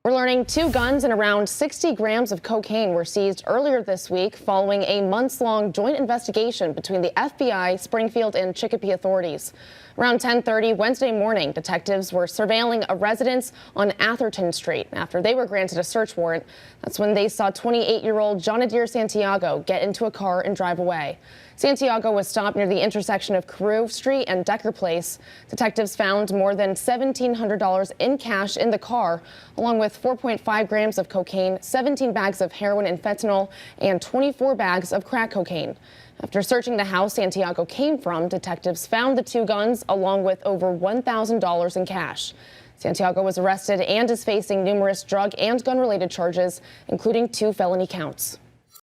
We're learning 2 guns and around 60 grams of cocaine were seized earlier this week following a months-long joint investigation between the FBI, Springfield, and Chicopee authorities. Around 10:30 Wednesday morning, detectives were surveilling a residence on Atherton Street. After they were granted a search warrant, that's when they saw 28-year-old Jonadier Santiago get into a car and drive away. Santiago was stopped near the intersection of Carew Street and Decker Place. Detectives found more than $1,700 in cash in the car, along with 4.5 grams of cocaine, 17 bags of heroin and fentanyl, and 24 bags of crack cocaine. After searching the house Santiago came from, detectives found the 2 guns along with over $1,000 in cash. Santiago was arrested and is facing numerous drug and gun-related charges, including 2 felony counts.